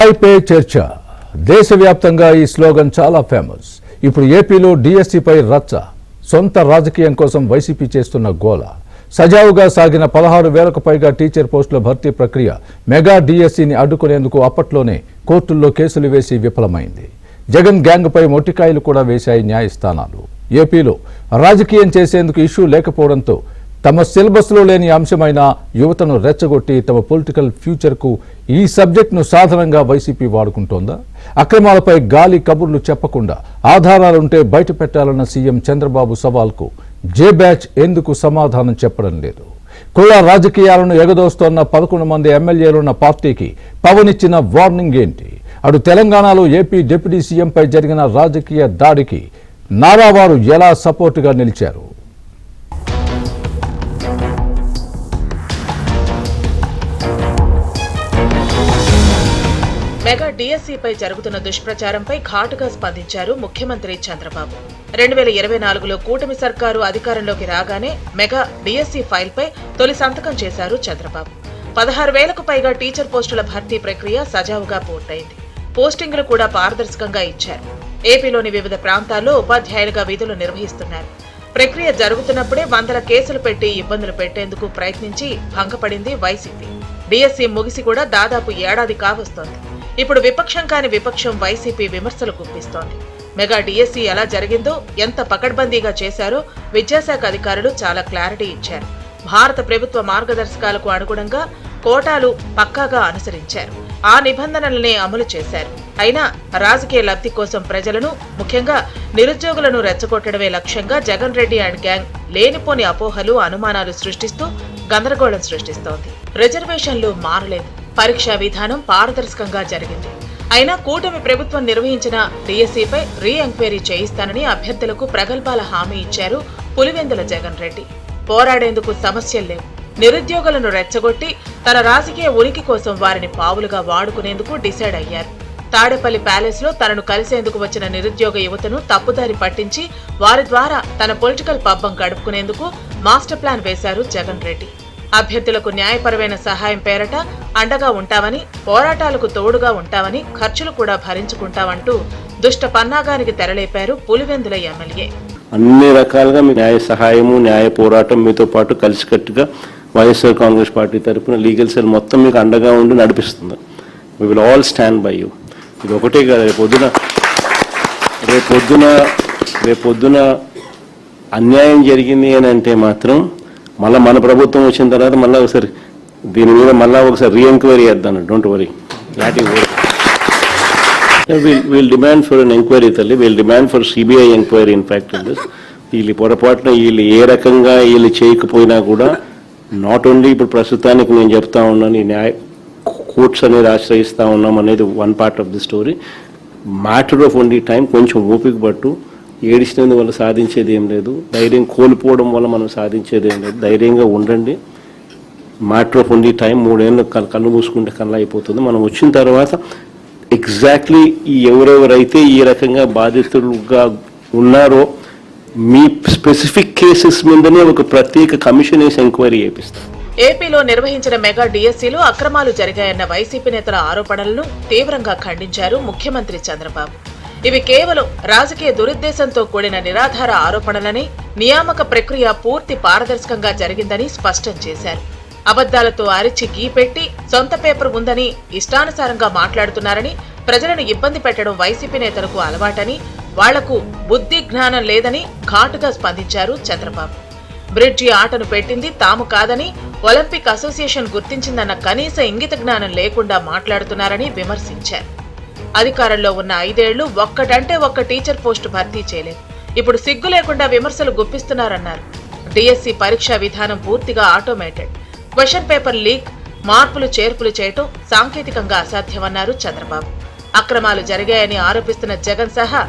పై చర్చ దేశవ్యాప్తంగా ఈ స్లోగన్ చాలా ఫేమస్. ఇప్పుడు ఏపీలో డిఎస్సిపై రచ్చ. సొంత రాజకీయం కోసం వైసీపీ చేస్తున్న గోల. సజావుగా సాగిన 16,000కు పైగా టీచర్ పోస్టుల భర్తీ ప్రక్రియ మెగా డిఎస్సిని అడ్డుకునేందుకు అప్పట్లోనే కోర్టుల్లో కేసులు వేసి విఫలమైంది. జగన్ గ్యాంగ్పై మొట్టికాయలు కూడా వేశాయి న్యాయస్థానాలు. ఏపీలో రాజకీయం చేసేందుకు ఇష్యూ లేకపోవడంతో తమ సిలబస్లో లేని అంశమైన యువతను రెచ్చగొట్టి తమ పొలిటికల్ ఫ్యూచర్కు ఈ సబ్జెక్టును సాధనంగా వైసీపీ వాడుకుంటోందా? అక్రమాలపై గాలి కబుర్లు చెప్పకుండా ఆధారాలుంటే బయట పెట్టాలన్న సీఎం చంద్రబాబు సవాల్కు జే బ్యాచ్ ఎందుకు సమాధానం చెప్పడం లేదు? కుల రాజకీయాలను ఎగదోస్తోన్న 11 మంది ఎమ్మెల్యేలున్న పార్టీకి పవన్ ఇచ్చిన వార్నింగ్ ఏంటి? అటు తెలంగాణలో ఏపీ డిప్యూటీ సీఎంపై జరిగిన రాజకీయ దాడికి నారావారు ఎలా సపోర్టుగా నిలిచారు? మెగా డిఎస్సిపై జరుగుతున్న దుష్ప్రచారంపై ఘాటుగా స్పందించారు ముఖ్యమంత్రి చంద్రబాబు. 2024లో కూటమి సర్కారు అధికారంలోకి రాగానే మెగా డిఎస్సి ఫైల్పై తొలి సంతకం చేశారు చంద్రబాబు. 16,000కు పైగా టీచర్ పోస్టుల భర్తీ ప్రక్రియ సజావుగా పూర్తయింది. పోస్టింగులు కూడా పారదర్శకంగా ఇచ్చారు. ఏపీలోని వివిధ ప్రాంతాల్లో ఉపాధ్యాయులుగా విధులు నిర్వహిస్తున్నారు. ప్రక్రియ జరుగుతున్నప్పుడే వందల కేసులు పెట్టి ఇబ్బందులు పెట్టేందుకు ప్రయత్నించి భంగపడింది వైసీపీ. డిఎస్సి ముగిసి కూడా దాదాపు ఏడాది కావస్తోంది. ఇప్పుడు విపక్షం కాని విపక్షం వైసీపీ విమర్శలు గుప్పిస్తోంది. మెగా డిఎస్సి ఎలా జరిగిందో, ఎంత పకడ్బందీగా చేశారో విద్యాశాఖ అధికారులు చాలా క్లారిటీ ఇచ్చారు. భారత ప్రభుత్వ మార్గదర్శకాలకు అనుగుణంగా కోటాలు పక్కాగా అనుసరించారు. ఆ నిబంధనలనే అమలు చేశారు. అయినా రాజకీయ లబ్ధి కోసం ప్రజలను, ముఖ్యంగా నిరుద్యోగులను రెచ్చగొట్టడమే లక్ష్యంగా జగన్ రెడ్డి అండ్ గ్యాంగ్ లేనిపోని అపోహలు, అనుమానాలు సృష్టిస్తూ గందరగోళం సృష్టిస్తోంది. రిజర్వేషన్లు మారలేదు. పరీక్షా విధానం పారదర్శకంగా జరిగింది. అయినా కూటమి ప్రభుత్వం నిర్వహించిన డిఎస్సిపై రీ ఎంక్వైరీ చేయిస్తానని అభ్యర్థులకు ప్రగల్భాల హామీ ఇచ్చారు పులివెందుల జగన్ రెడ్డి. పోరాడేందుకు సమస్యలు లేవు. నిరుద్యోగులను రెచ్చగొట్టి తన రాజకీయ ఉనికి కోసం వారిని పావులుగా వాడుకునేందుకు డిసైడ్ అయ్యారు. తాడేపల్లి ప్యాలెస్ లో తనను కలిసేందుకు వచ్చిన నిరుద్యోగ యువతను తప్పుదారి పట్టించి వారి ద్వారా తన పొలిటికల్ పబ్బం గడుపుకునేందుకు మాస్టర్ ప్లాన్ వేశారు జగన్ రెడ్డి. అభ్యర్థులకు న్యాయపరమైన సహాయం పేరట అండగా ఉంటామని, పోరాటాలకు తోడుగా ఉంటామని, ఖర్చులు కూడా భరించుకుంటామంటూ దుష్ట పన్నాగానికి తెరలేపారు పులివెందుల ఎమ్మెల్యే. అన్ని రకాలుగా మీ న్యాయ సహాయము, న్యాయ పోరాటం మీతో పాటు కలిసికట్టుగా వైఎస్ఆర్ కాంగ్రెస్ పార్టీ తరఫున లీగల్ సెల్ మొత్తం మీకు అండగా ఉండి నడిపిస్తుంది. We will all stand by you. ఇది ఒకటే కాదు, రేపొద్దున అన్యాయం జరిగింది అని అంటే మాత్రం మళ్ళీ మన ప్రభుత్వం వచ్చిన తర్వాత మళ్ళీ ఒకసారి దీని మీద ఒకసారి రీ ఎంక్వైరీ చేద్దాం. Don't worry, that is work. We'll demand for an inquiry తల్లి. We'll demand for CBI inquiry in fact in this. వీళ్ళు పొరపాటున వీళ్ళు ఏ రకంగా వీళ్ళు చేయకపోయినా కూడా నాట్ ఓన్లీ ఇప్పుడు ప్రస్తుతానికి నేను చెప్తా ఉన్నాను, ఈ న్యాయ కోర్ట్స్ అనేది ఆశ్రయిస్తూ ఉన్నాం అనేది one part of the story. Matter of only time. కొంచెం ఓపిక పట్టు. ఏడిచినందు వల్ల సాధించేది ఏం లేదు. ధైర్యం కోల్పోవడం వల్ల మనం సాధించేది ఏం లేదు. ధైర్యంగా ఉండండి. Matter of only time. 3 ఏళ్ళు కళ్ళు మూసుకుంటే కళ్ళు అయిపోతుంది. మనం వచ్చిన తర్వాత ఎగ్జాక్ట్లీ ఎవరెవరైతే ఈ రకంగా బాధితులుగా ఉన్నారో మీ స్పెసిఫిక్ కేసెస్ మీదనే ఒక ప్రత్యేక కమిషన్ వేసి ఎంక్వైరీ చేపిస్తాం. ఏపీలో నిర్వహించిన మెగా డిఎస్సిలో అక్రమాలు జరిగాయన్న వైసీపీ నేతల ఆరోపణలను తీవ్రంగా ఖండించారు ముఖ్యమంత్రి చంద్రబాబు. ఇవి కేవలం రాజకీయ దురుద్దేశంతో కూడిన నిరాధార ఆరోపణలని, నియామక ప్రక్రియ పూర్తి పారదర్శకంగా జరిగిందని స్పష్టం చేశారు. అబద్దాలతో అరిచి గీపెట్టి సొంత పేపర్ ఉందని ఇష్టానుసారంగా మాట్లాడుతున్నారని, ప్రజలను ఇబ్బంది పెట్టడం వైసీపీ నేతలకు అలవాటని, వాళ్లకు బుద్ధి జ్ఞానం లేదని ఘాటుగా స్పందించారు చంద్రబాబు. బ్రిడ్జి ఆటను పెట్టింది తాము కాదని, ఒలింపిక్ అసోసియేషన్ గుర్తించిందన్న కనీస ఇంగిత జ్ఞానం లేకుండా మాట్లాడుతున్నారని విమర్శించారు. అధికారంలో ఉన్న 5 ఏళ్లు ఒక్కటంటే ఒక్క టీచర్ పోస్టు భర్తీ చేయలేదు. ఇప్పుడు సిగ్గు లేకుండా విమర్శలు గుప్పిస్తున్నారన్నారు. డిఎస్సి పరీక్షా విధానం పూర్తిగా ఆటోమేటెడ్. క్వశ్చన్ పేపర్ లీక్, మార్పులు చేర్పులు చేయటం సాంకేతికంగా అసాధ్యమన్నారు చంద్రబాబు. అక్రమాలు జరిగాయని ఆరోపిస్తున్న జగన్ సహా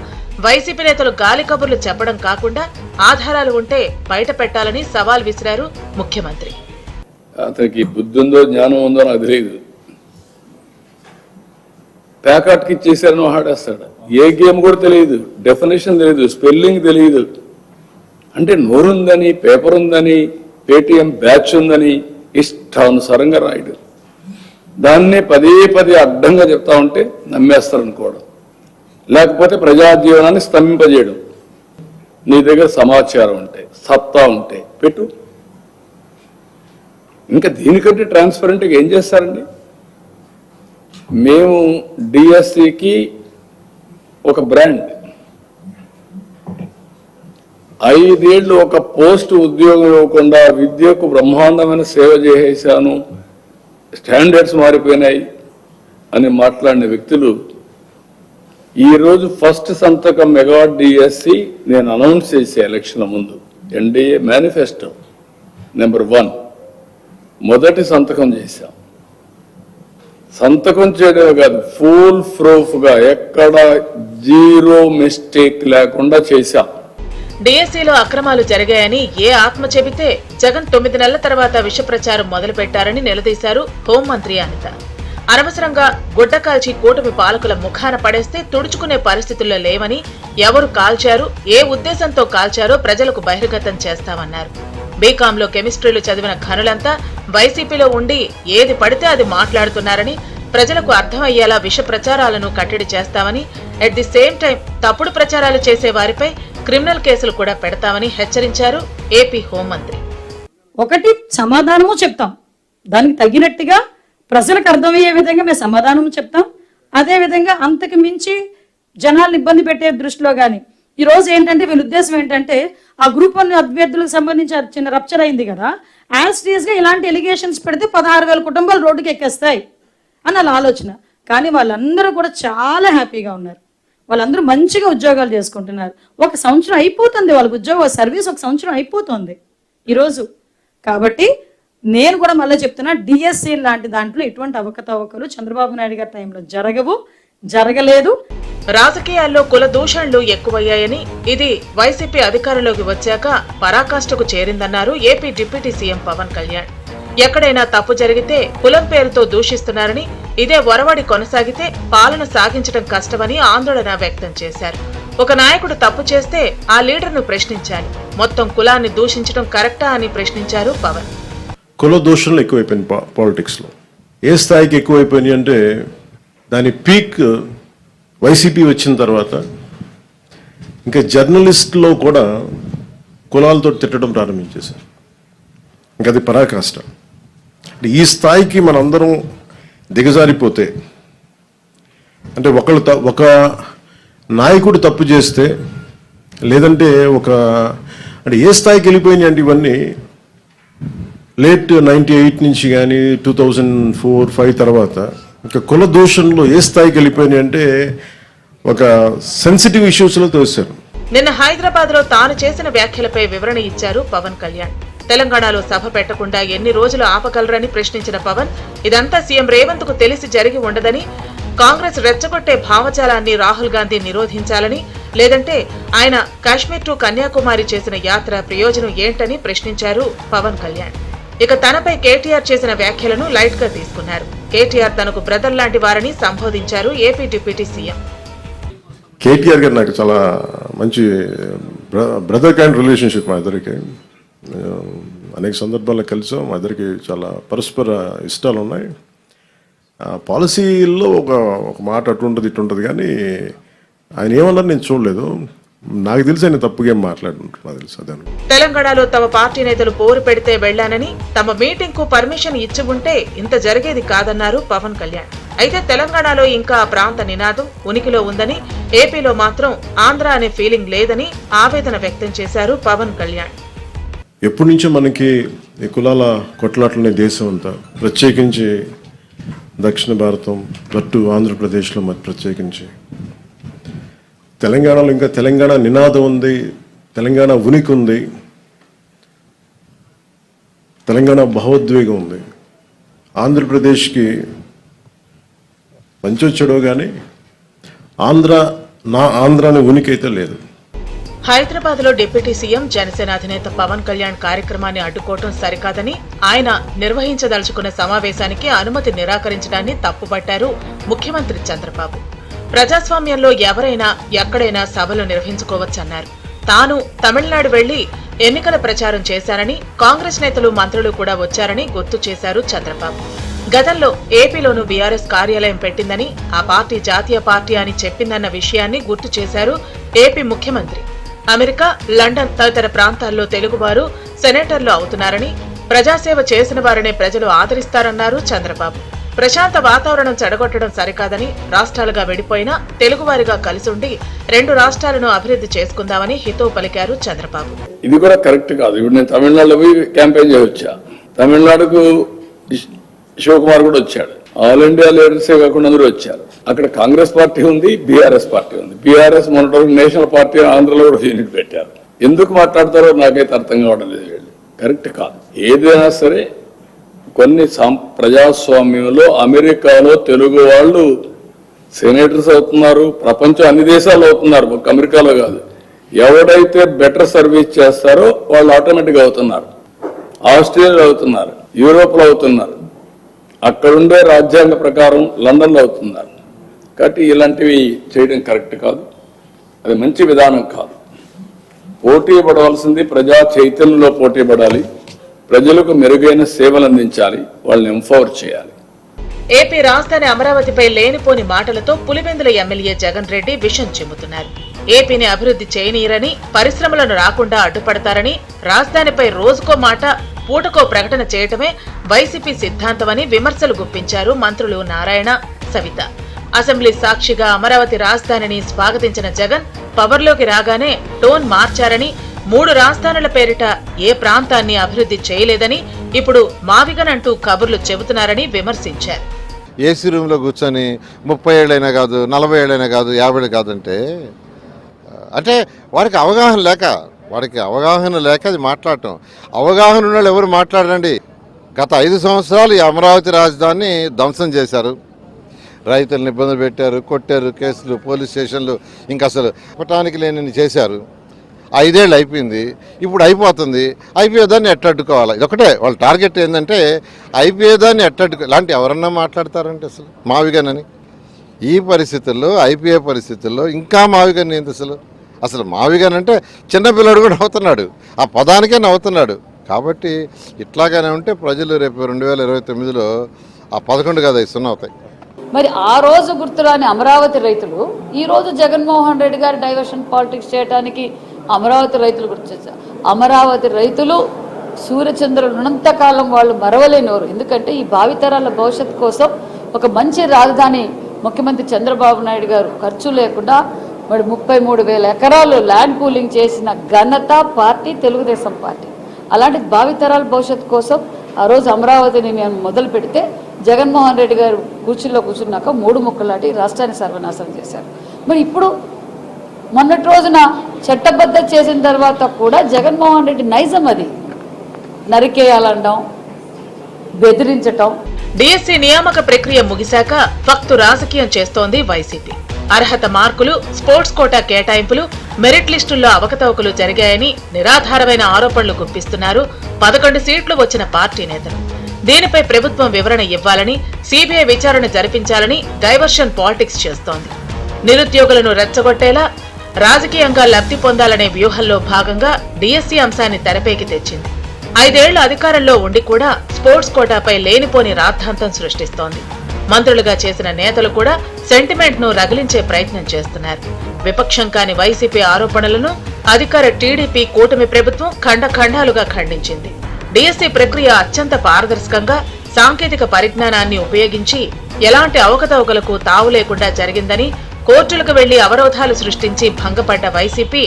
వైసీపీ నేతలు గాలి కబుర్లు చెప్పడం కాకుండా ఆధారాలు ఉంటే బయట పెట్టాలని సవాల్ విసిరారు ముఖ్యమంత్రి. అతనికి బుద్ధి ఉందో జ్ఞానం ఉందో నాకు తెలియదు. ప్యాకాట్కి ఇచ్చేసారని ఆడేస్తాడు. ఏ గేమ్ కూడా తెలియదు, డెఫినేషన్ తెలియదు, స్పెల్లింగ్ తెలియదు. అంటే నోరుందని, పేపర్ ఉందని, పేటిఎం బ్యాచ్ ఉందని ఇష్టానుసారంగా రాయడు. దాన్ని పదే పదే అడ్డంగా చెప్తా ఉంటే నమ్మేస్తారు అనుకోవడం, లేకపోతే ప్రజా జీవనాన్ని స్తంభింపజేయడం. నీ దగ్గర సమాచారం ఉంటే, సత్తా ఉంటే పెట్టు. ఇంకా దీనికంటే ట్రాన్స్పరెంట్గా ఏం చేస్తారండి? మేము డిఎస్సికి ఒక బ్రాండ్, 5 ఏళ్ళు ఒక పోస్ట్ ఉద్యోగం ఇవ్వకుండా విద్యకు బ్రహ్మాండమైన సేవ చేసేసాను, స్టాండర్డ్స్ మారిపోయినాయి అని మాట్లాడిన వ్యక్తులు ఈరోజు ఫస్ట్ సంతకం మెగా డిఎస్సి నేను అనౌన్స్ చేసే ఎలక్షన్ల ముందు ఎన్డీఏ మేనిఫెస్టో నెంబర్ 1 మొదటి సంతకం చేశాం. సంతకం చేయడమే కాదు, ఫుల్ ప్రూఫ్గా ఎక్కడ జీరో మిస్టేక్ లేకుండా చేశాం. డిఎస్సీలో అక్రమాలు జరిగాయని ఏ ఆత్మ చెబితే జగన్ 9 నెలల తర్వాత విష ప్రచారం మొదలు పెట్టారని నిలదీశారు హోంమంత్రి అనిత. అనవసరంగా గుడ్డ కాల్చి కూటమి పాలకుల ముఖాన పడేస్తే తుడుచుకునే పరిస్థితుల్లో లేవని, ఎవరు కాల్చారు, ఏ ఉద్దేశంతో కాల్చారో ప్రజలకు బహిర్గతం చేస్తామన్నారు. బీకాంలో కెమిస్ట్రీలు చదివిన ఘనులంతా వైసీపీలో ఉండి ఏది పడితే అది మాట్లాడుతున్నారని, ప్రజలకు అర్థమయ్యేలా విష ప్రచారాలను కట్టడి చేస్తామని, అట్ ది సేమ్ టైం తప్పుడు ప్రచారాలు చేసే వారిపై క్రిమినల్ కేసులు కూడా పెడతామని హెచ్చరించారు ఏపీ హోంమంత్రి. ఒకటి సమాధానము చెప్తాం, దానికి తగినట్టుగా ప్రజలకు అర్థమయ్యే విధంగా మేము సమాధానము చెప్తాం. అదే విధంగా అంతకు మించి జనాలను ఇబ్బంది పెట్టే దృష్టిలో కానీ ఈ రోజు ఏంటంటే వీళ్ళ ఉద్దేశం ఏంటంటే ఆ గ్రూప్ 1 అభ్యర్థులకు సంబంధించి చిన్న రప్చర్ అయింది కదా, యాజ్ గా ఇలాంటి ఎలిగేషన్స్ పెడితే 16,000 కుటుంబాలు రోడ్డుకి ఎక్కేస్తాయి అని వాళ్ళ ఆలోచన. కానీ వాళ్ళందరూ కూడా చాలా హ్యాపీగా ఉన్నారు, వాళ్ళందరూ మంచిగా ఉద్యోగాలు చేసుకుంటున్నారు. 1 సంవత్సరం అయిపోతుంది వాళ్ళకి ఉద్యోగ సర్వీస్, 1 సంవత్సరం అయిపోతుంది ఈరోజు. కాబట్టి నేను కూడా మళ్ళీ చెప్తున్నా, డిఎస్సి లాంటి దాంట్లో ఎటువంటి అవకతవకలు చంద్రబాబు నాయుడు గారి టైంలో జరగలేదు. రాజకీయాల్లో కుల దూషణలు ఎక్కువయ్యాయని, ఇది వైసీపీ అధికారంలోకి వచ్చాక పరాకాష్ఠకు చేరిందన్నారు AP deputy CM Pawan Kalyan. ఎక్కడైనా తప్పు జరిగితే కులం పేరుతో దూషిస్తున్నారని, ఇదే ఒరవడి కొనసాగితే పాలన సాగించడం కష్టమని ఆందోళన వ్యక్తం చేశారు. ఒక నాయకుడు తప్పు చేస్తే ఆ లీడర్ను ప్రశ్నించాలి, మొత్తం కులాన్ని దూషించడం కరెక్టా అని ప్రశ్నించారు పవన్. కుల దూషణలు ఎక్కువైపోయింది పాలిటిక్స్లో. ఏ స్థాయికి ఎక్కువైపోయినాయి అంటే దాని పీక్ వైసీపీ వచ్చిన తర్వాత ఇంకా జర్నలిస్టులో కూడా కులాలతో తిట్టడం ప్రారంభించేశారు. ఇంకా అది పరాకాష్ట. అంటే ఈ స్థాయికి మనందరం దిగజారిపోతే, అంటే ఒక నాయకుడు తప్పు చేస్తే, లేదంటే అంటే ఏ స్థాయికి వెళ్ళిపోయినాయి అంటే ఇవన్నీ లేట్ 98 నుంచి కానీ 2004-05 తర్వాత ఇంకా కుల దూషణలో ఏ స్థాయికి వెళ్ళిపోయినాయి అంటే ఒక సెన్సిటివ్ ఇష్యూస్లో తోశారు. నిన్న హైదరాబాద్ లో తాను చేసిన వ్యాఖ్యలపై వివరణ ఇచ్చారు పవన్ కళ్యాణ్. తెలంగాణలో సభ పెట్టకుండా ఎన్ని రోజులు ఆపగలరని ప్రశ్నించిన పవన్, ఇదంతా సీఎం రేవంత్ కు తెలిసి జరిగి ఉండదని, కాంగ్రెస్ రెచ్చగొట్టే భావజాలాన్ని రాహుల్ గాంధీ నిరోధించాలని, లేదంటే ఆయన కాశ్మీర్ టు కన్యాకుమారి చేసిన యాత్ర ప్రయోజనం ఏంటని ప్రశ్నించారు పవన్ కళ్యాణ్. ఇక తనపై కేటీఆర్ చేసిన వ్యాఖ్యలను లైట్ గా తీసుకున్నారు. కేటీఆర్ తనకు బ్రదర్ లాంటి వారని సంబోధించారు ఏపీ డిప్యూటీ సీఎం. కేటీఆర్ గారు నాకు చాలా మంచి బ్రదర్ కైండ్ రిలేషన్షిప్. మా ఇద్దరికి అనేక సందర్భాల్లో కలిసాం. మా ఇద్దరికి చాలా పరస్పర ఇష్టాలు ఉన్నాయి. పాలసీల్లో ఒక మాట అటు ఉంటుంది ఇటు ఉంటుంది, కానీ ఆయన ఏమన్నారు నేను చూడలేదు. నాకు తెలిసి ఆయన తప్పుగా మాట్లాడుకుంటున్నా తెలుసు. అదే తెలంగాణలో తమ పార్టీ నేతలు పోరు పెడితే వెళ్లానని, తమ మీటింగ్ కు పర్మిషన్ ఇచ్చి ఉంటే ఇంత జరిగేది కాదన్నారు పవన్ కళ్యాణ్. అయితే తెలంగాణలో ఇంకా ఆ ప్రాంత నినాదం ఉనికిలో ఉందని, ఏపీలో మాత్రం ఆంధ్ర అనే ఫీలింగ్ లేదని ఆవేదన వ్యక్తం చేశారు పవన్ కళ్యాణ్. ఎప్పటి నుంచో మనకి ఈ కులాల కొట్లాటలనే దేశం అంతా, ప్రత్యేకించి దక్షిణ భారతం అటు ఆంధ్రప్రదేశ్లో మరి ప్రత్యేకించి తెలంగాణలో ఇంకా తెలంగాణ నినాదం ఉంది, తెలంగాణ ఉనికి ఉంది, తెలంగాణ భావోద్వేగం ఉంది. ఆంధ్రప్రదేశ్కి మంచి వచ్చాడో కానీ ఆంధ్ర అనే ఉనికి అయితే లేదు. హైదరాబాద్ లో డిప్యూటీ సీఎం జనసేన అధినేత పవన్ కళ్యాణ్ కార్యక్రమాన్ని అడ్డుకోవటం సరికాదని, ఆయన నిర్వహించదలుచుకున్న సమావేశానికి అనుమతి నిరాకరించడాన్ని తప్పుపట్టారు ముఖ్యమంత్రి చంద్రబాబు. ప్రజాస్వామ్యంలో ఎవరైనా ఎక్కడైనా సభలు నిర్వహించుకోవచ్చన్నారు. తాను తమిళనాడు వెళ్లి ఎన్నికల ప్రచారం చేశారని, కాంగ్రెస్ నేతలు మంత్రులు కూడా వచ్చారని గుర్తు చేశారు చంద్రబాబు. గతంలో ఏపీలోనూ బీఆర్ఎస్ కార్యాలయం పెట్టిందని, ఆ పార్టీ జాతీయ పార్టీ అని చెప్పిందన్న విషయాన్ని గుర్తు చేశారు ఏపీ ముఖ్యమంత్రి. అమెరికా, లండన్ తదితర ప్రాంతాల్లో తెలుగువారు సెనేటర్లు అవుతున్నారని, ప్రజాసేవ చేసిన వారినే ప్రజలు ఆదరిస్తారన్నారు చంద్రబాబు. ప్రశాంత వాతావరణం చెడగొట్టడం సరికాదని, రాష్ట్రాలుగా విడిపోయినా తెలుగువారిగా కలిసుండి 2 రాష్ట్రాలను అభివృద్ధి చేసుకుందామని హితవు పలికారు చంద్రబాబు. ఇది కూడా కరెక్ట్ కాదు. ఇప్పుడు నేను తమిళనాడులో పోయి క్యాంపెయిన్ చేసి వచ్చా. తమిళనాడుకు శివకుమార్ కూడా వచ్చాడు. ఆల్ ఇండియా లీడర్సే కాకుండా అందరూ వచ్చారు. అక్కడ కాంగ్రెస్ పార్టీ ఉంది, బీఆర్ఎస్ పార్టీ ఉంది. బీఆర్ఎస్ మొన్నటి నేషనల్ పార్టీ ఆంధ్రలో కూడా యూనిట్ పెట్టారు. ఎందుకు మాట్లాడతారో నాకైతే అర్థం కావడం లేదు. వీళ్ళు కరెక్ట్ కాదు. ఏదైనా సరే కొన్ని ప్రజాస్వామ్యంలో అమెరికాలో తెలుగు వాళ్ళు సెనేటర్స్ అవుతున్నారు, ప్రపంచం అన్ని దేశాల్లో అవుతున్నారు, ఒక అమెరికాలో కాదు. ఎవడైతే బెటర్ సర్వీస్ చేస్తారో వాళ్ళు ఆటోమేటిక్గా అవుతున్నారు. ఆస్ట్రేలియాలో అవుతున్నారు, యూరోప్లో అవుతున్నారు, అక్కడుండే రాజ్యాంగ ప్రకారం లండన్లో అవుతున్నారు. కాబట్టి ఇలాంటివి చేయడం కరెక్ట్ కాదు, అది మంచి విధానం కాదు. పోటీ పడవలసింది ప్రజా చైతన్యంలో పోటీ పడాలి, ప్రజలకు మెరుగైన సేవలు అందించాలి, వాళ్ళని ఎంపవర్ చేయాలి. ఏపీ రాజధాని అమరావతిపై లేనిపోని మాటలతో పులివెందుల ఎమ్మెల్యే జగన్ రెడ్డి విషం చిమ్ముతున్నారు. ఏపీని అభివృద్ధి చేయనీయరని, పరిశ్రమలను రాకుండా అడ్డుపడతారని, రాజధానిపై రోజుకో మాట పూటకో ప్రకటన చేయటమే వైసీపీ సిద్ధాంతమని విమర్శలు గుప్పించారు మంత్రులు నారాయణ, సవిత. అసెంబ్లీ సాక్షిగా అమరావతి రాజధానిని స్వాగతించిన జగన్ పవర్లోకి రాగానే టోన్ మార్చారని, 3 రాజధానుల పేరిట ఏ ప్రాంతాన్ని అభివృద్ధి చేయలేదని, ఇప్పుడు మావిగన్ అంటూ కబుర్లు చెబుతున్నారని విమర్శించారు. ఏసీ రూమ్లో కూర్చొని 30 ఏళ్ళైనా కాదు, 40 ఏళ్ళైనా కాదు, 50 ఏళ్ళు కాదంటే అంటే వారికి అవగాహన లేక అది మాట్లాడటం. అవగాహన ఉన్న వాళ్ళు ఎవరు మాట్లాడరండి. గత 5 సంవత్సరాలు ఈ అమరావతి రాజధానిని ధ్వంసం చేశారు. రైతులను ఇబ్బందులు పెట్టారు, కొట్టారు, కేసులు, పోలీస్ స్టేషన్లు, ఇంకా అసలు చెప్పటానికి లేని చేశారు. 5 ఏళ్ళు అయిపోయింది, ఇప్పుడు అయిపోతుంది. అయిపోయేదాన్ని ఎట్టడ్డుకోవాలి, ఇదొకటే వాళ్ళ టార్గెట్. ఏంటంటే అయిపోయేదాన్ని ఎట్టడ్డుకో. ఇలాంటి ఎవరన్నా మాట్లాడతారంటే అసలు మావిగనని ఈ పరిస్థితుల్లో, అయిపోయే పరిస్థితుల్లో ఇంకా మావిగన్ ఏంటి అసలు మావిగన్ అంటే చిన్నపిల్లడు కూడా నవ్వుతున్నాడు, ఆ పదానికే నవ్వుతున్నాడు. కాబట్టి ఇట్లాగానే ఉంటే ప్రజలు రేపు 2029లో ఆ 11 కాదు 0 అవుతాయి. మరి ఆ రోజు గుర్తురాని అమరావతి రైతులు ఈ రోజు జగన్మోహన్ రెడ్డి గారు డైవర్షన్ పాలిటిక్స్ చేయడానికి అమరావతి రైతులు గుర్తొచ్చారు. అమరావతి రైతులు సూర్యచంద్రులు ఉన్నంతకాలం వాళ్ళు మరవలేనివారు. ఎందుకంటే ఈ భావితరాల భవిష్యత్తు కోసం ఒక మంచి రాజధాని ముఖ్యమంత్రి చంద్రబాబు నాయుడు గారు ఖర్చు లేకుండా మరి 33,000 ఎకరాలు ల్యాండ్ పూలింగ్ చేసిన ఘనత పార్టీ తెలుగుదేశం పార్టీ. అలాంటి భావితరాల భవిష్యత్తు కోసం ఆ రోజు అమరావతిని మేము మొదలు పెడితే జగన్మోహన్ రెడ్డి గారు కూర్చున్నాక 3 ముక్కలాటి రాష్ట్రాన్ని సర్వనాశనం చేశారు. మరి ఇప్పుడు మొన్నటి రోజున చట్టబద్ధత చేసిన తర్వాత కూడా జగన్మోహన్ రెడ్డి నైజం అది నరికేయాలనడం, బెదిరించటం. డిఎస్సి నియామక ప్రక్రియ ముగిశాక ఫక్తు రాజకీయం చేస్తోంది వైసీపీ. అర్హత మార్కులు, స్పోర్ట్స్ కోటా కేటాయింపులు, మెరిట్ లిస్టుల్లో అవకతవకలు జరిగాయని నిరాధారమైన ఆరోపణలు గుప్పిస్తున్నారు 11 సీట్లు వచ్చిన పార్టీ నేతలు. దీనిపై ప్రభుత్వం వివరణ ఇవ్వాలని, సీబీఐ విచారణ జరిపించాలని డైవర్షన్ పాలిటిక్స్ చేస్తోంది. నిరుద్యోగులను రెచ్చగొట్టేలా రాజకీయంగా లబ్ధి పొందాలనే వ్యూహంలో భాగంగా డిఎస్సి అంశాన్ని తెరపైకి తెచ్చింది. 5 ఏళ్ల అధికారంలో ఉండి కూడా స్పోర్ట్స్ కోటాపై లేనిపోని రాద్ధాంతం సృష్టిస్తోంది. మంత్రులుగా చేసిన నేతలు కూడా సెంటిమెంట్ ను రగిలించే ప్రయత్నం చేస్తున్నారు. విపక్షం కాని వైసీపీ ఆరోపణలను అధికార టీడీపీ కూటమి ప్రభుత్వం ఖండాలుగా ఖండించింది. డిఎస్సి ప్రక్రియ అత్యంత పారదర్శకంగా, సాంకేతిక పరిజ్ఞానాన్ని ఉపయోగించి ఎలాంటి అవకతవకలకు తావు లేకుండా జరిగిందని, కోర్టులకు వెళ్లి అవరోధాలు సృష్టించి భంగపడ్డ వైసీపీ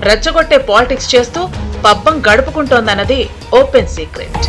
రెచ్చగొట్టే పాలిటిక్స్ చేస్తూ పబ్బం గడుపుకుంటోందన్నది ఓపెన్ సీక్రెట్.